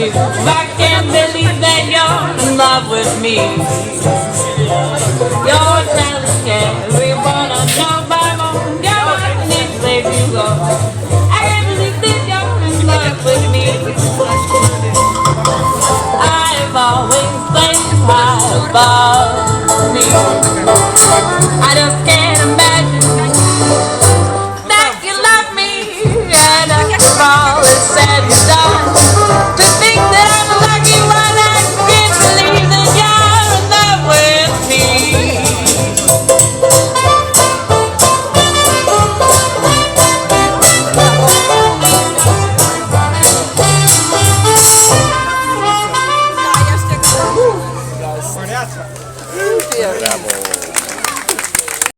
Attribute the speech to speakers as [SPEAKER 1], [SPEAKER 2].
[SPEAKER 1] you. I can't believe that you're in love with me. You're telling everyone I know by moon. You're walking each place you go. I can't believe that you're in love with me. I've always played high above me. I just can't